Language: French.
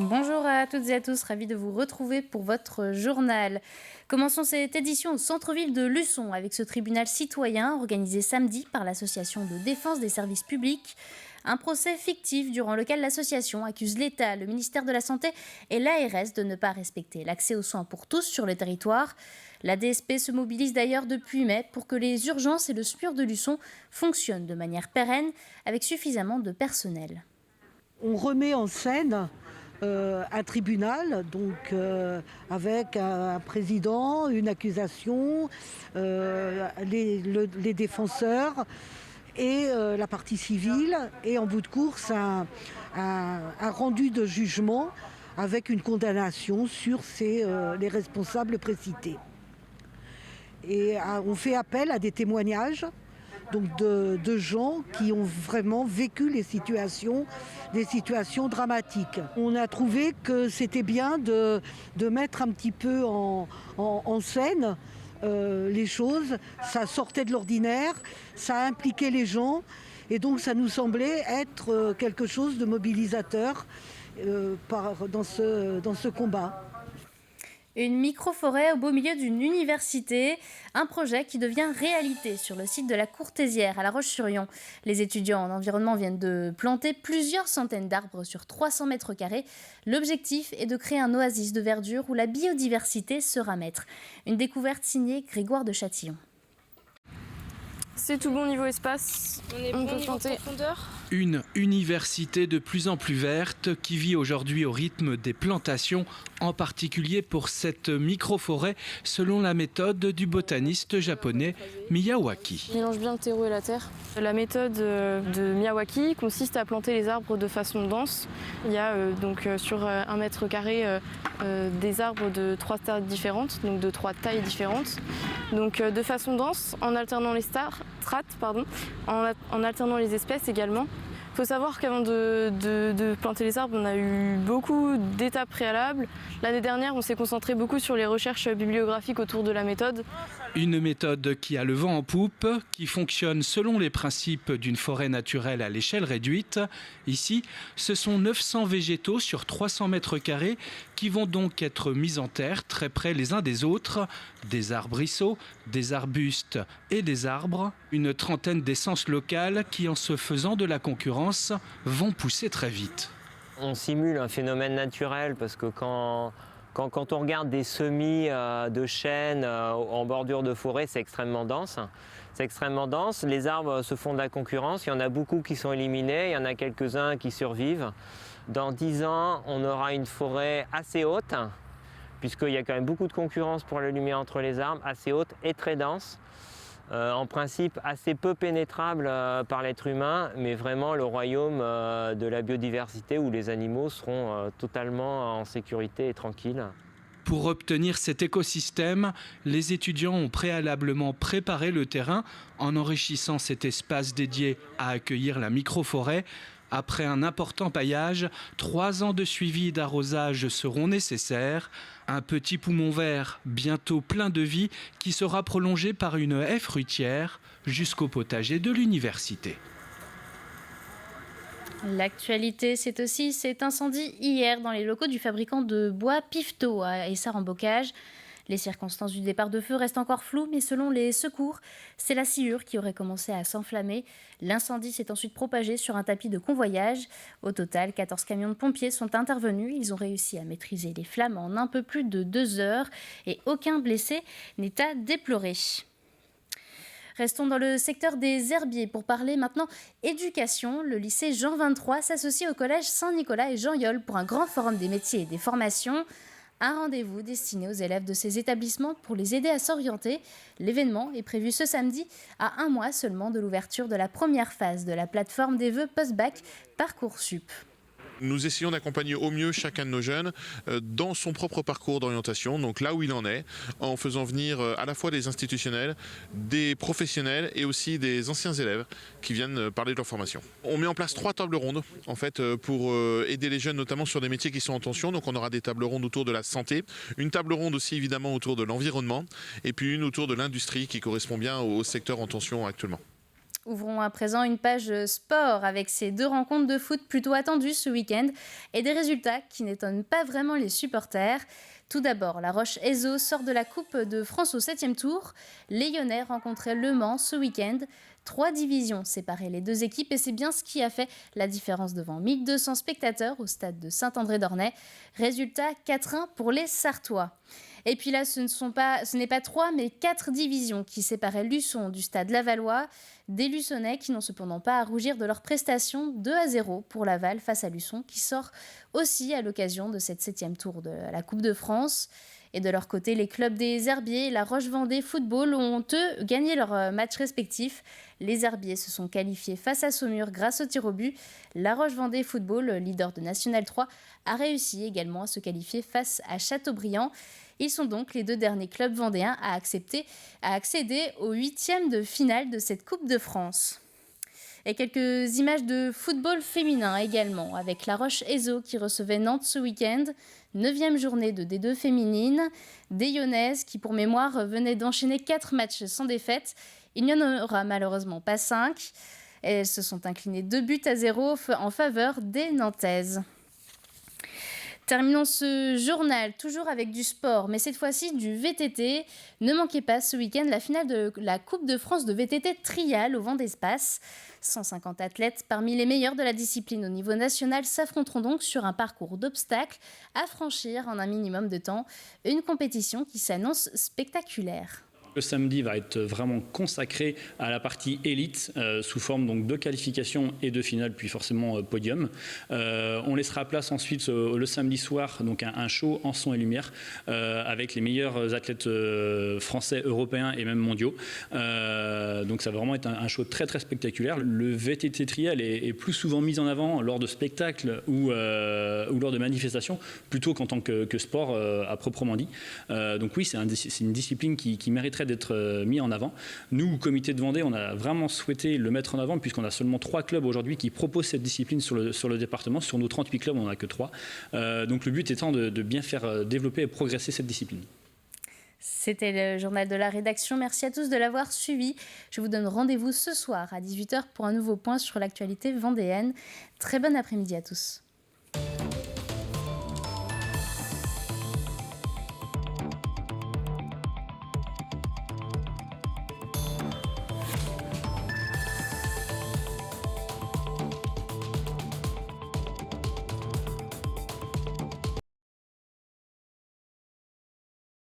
Bonjour à toutes et à tous, ravi de vous retrouver pour votre journal. Commençons cette édition au centre-ville de Luçon avec ce tribunal citoyen organisé samedi par l'association de défense des services publics. Un procès fictif durant lequel l'association accuse l'État, le ministère de la Santé et l'ARS de ne pas respecter l'accès aux soins pour tous sur le territoire. La DSP se mobilise d'ailleurs depuis mai pour que les urgences et le SMUR de Luçon fonctionnent de manière pérenne avec suffisamment de personnel. On remet en scène un tribunal, donc avec un président, une accusation, les défenseurs et la partie civile, et en bout de course un rendu de jugement avec une condamnation sur les responsables précités. Et on fait appel à des témoignages donc de gens qui ont vraiment vécu des situations dramatiques. On a trouvé que c'était bien de mettre un petit peu en scène les choses. Ça sortait de l'ordinaire, ça impliquait les gens, et donc ça nous semblait être quelque chose de mobilisateur dans ce combat. Une micro-forêt au beau milieu d'une université, un projet qui devient réalité sur le site de la Courtésière à La Roche-sur-Yon. Les étudiants en environnement viennent de planter plusieurs centaines d'arbres sur 300 mètres carrés. L'objectif est de créer un oasis de verdure où la biodiversité sera maître. Une découverte signée Grégoire de Châtillon. C'est tout bon niveau espace, on peut planter. Une université de plus en plus verte qui vit aujourd'hui au rythme des plantations, en particulier pour cette micro-forêt selon la méthode du botaniste japonais Miyawaki. On mélange bien le terreau et la terre. La méthode de Miyawaki consiste à planter les arbres de façon dense. Il y a donc sur 1 mètre carré des arbres de 3 strates différentes, donc de 3 tailles différentes. Donc de façon dense, en alternant les strates, en alternant les espèces également. Il faut savoir qu'avant de planter les arbres, on a eu beaucoup d'étapes préalables. L'année dernière, on s'est concentré beaucoup sur les recherches bibliographiques autour de la méthode. Une méthode qui a le vent en poupe, qui fonctionne selon les principes d'une forêt naturelle à l'échelle réduite. Ici, ce sont 900 végétaux sur 300 mètres carrés qui vont donc être mis en terre très près les uns des autres. Des arbrisseaux, des arbustes et des arbres. Une trentaine d'essences locales qui, en se faisant de la concurrence, vont pousser très vite. On simule un phénomène naturel parce que quand on regarde des semis de chênes en bordure de forêt, c'est extrêmement dense. C'est extrêmement dense. Les arbres se font de la concurrence. Il y en a beaucoup qui sont éliminés. Il y en a quelques-uns qui survivent. Dans 10 ans, on aura une forêt assez haute, puisqu'il y a quand même beaucoup de concurrence pour la lumière entre les arbres, assez haute et très dense. En principe assez peu pénétrable par l'être humain, mais vraiment le royaume de la biodiversité où les animaux seront totalement en sécurité et tranquilles. Pour obtenir cet écosystème, les étudiants ont préalablement préparé le terrain en enrichissant cet espace dédié à accueillir la microforêt. Après un important paillage, 3 ans de suivi et d'arrosage seront nécessaires. Un petit poumon vert, bientôt plein de vie, qui sera prolongé par une haie fruitière jusqu'au potager de l'université. L'actualité, c'est aussi cet incendie hier dans les locaux du fabricant de bois Pifto à Essart-en-Bocage. Les circonstances du départ de feu restent encore floues, mais selon les secours, c'est la sciure qui aurait commencé à s'enflammer. L'incendie s'est ensuite propagé sur un tapis de convoyage. Au total, 14 camions de pompiers sont intervenus. Ils ont réussi à maîtriser les flammes en un peu plus de 2 heures et aucun blessé n'est à déplorer. Restons dans le secteur des herbiers pour parler maintenant éducation. Le lycée Jean 23 s'associe au collège Saint-Nicolas et Jean Yol pour un grand forum des métiers et des formations. Un rendez-vous destiné aux élèves de ces établissements pour les aider à s'orienter. L'événement est prévu ce samedi, à 1 mois seulement de l'ouverture de la première phase de la plateforme des vœux post-bac Parcoursup. Nous essayons d'accompagner au mieux chacun de nos jeunes dans son propre parcours d'orientation, donc là où il en est, en faisant venir à la fois des institutionnels, des professionnels et aussi des anciens élèves qui viennent parler de leur formation. On met en place 3 tables rondes en fait, pour aider les jeunes notamment sur des métiers qui sont en tension. Donc on aura des tables rondes autour de la santé, une table ronde aussi évidemment autour de l'environnement et puis une autour de l'industrie qui correspond bien au secteur en tension actuellement. Ouvrons à présent une page sport avec ces 2 rencontres de foot plutôt attendues ce week-end et des résultats qui n'étonnent pas vraiment les supporters. Tout d'abord, La Roche-Hézeau sort de la Coupe de France au 7e tour. Les Lyonnais rencontraient Le Mans ce week-end. 3 divisions séparaient les 2 équipes et c'est bien ce qui a fait la différence devant 1200 spectateurs au stade de Saint-André-d'Ornay. Résultat 4-1 pour les Sartois. Et puis là, ce n'est pas 3 mais 4 divisions qui séparaient Luçon du stade Lavallois. Des Luçonnais qui n'ont cependant pas à rougir de leur prestation 2-0 pour Laval face à Luçon qui sort aussi à l'occasion de cette 7e tour de la Coupe de France. Et de leur côté, les clubs des Herbiers et la Roche-Vendée Football ont, eux, gagné leurs matchs respectifs. Les Herbiers se sont qualifiés face à Saumur grâce au tir au but. La Roche-Vendée Football, leader de National 3, a réussi également à se qualifier face à Châteaubriand. Ils sont donc les 2 derniers clubs vendéens à accéder au 8e de finale de cette Coupe de France. Et quelques images de football féminin également, avec La Roche-Hézeau qui recevait Nantes ce week-end. 9e journée de D2 féminine. Des Lyonnaises qui, pour mémoire, venaient d'enchaîner 4 matchs sans défaite. Il n'y en aura malheureusement pas 5. Elles se sont inclinées 2-0 en faveur des Nantaises. Terminons ce journal, toujours avec du sport, mais cette fois-ci du VTT. Ne manquez pas ce week-end la finale de la Coupe de France de VTT trial au vent d'espace. 150 athlètes parmi les meilleurs de la discipline au niveau national s'affronteront donc sur un parcours d'obstacles à franchir en un minimum de temps. Une compétition qui s'annonce spectaculaire. Le samedi va être vraiment consacré à la partie élite sous forme donc de qualification et de finale, puis forcément podium. On laissera place ensuite le samedi soir donc un show en son et lumière avec les meilleurs athlètes français, européens et même mondiaux. Donc ça va vraiment être un show très très spectaculaire. Le VTT trial est plus souvent mis en avant lors de spectacles ou lors de manifestations plutôt qu'en tant que sport à proprement dit. Donc oui, c'est une discipline qui mériterait d'être mis en avant. Nous, au comité de Vendée, on a vraiment souhaité le mettre en avant puisqu'on a seulement 3 clubs aujourd'hui qui proposent cette discipline sur le département. Sur nos 38 clubs, on n'en a que 3. Donc le but étant de bien faire développer et progresser cette discipline. C'était le journal de la rédaction. Merci à tous de l'avoir suivi. Je vous donne rendez-vous ce soir à 18h pour un nouveau point sur l'actualité vendéenne. Très bon après-midi à tous.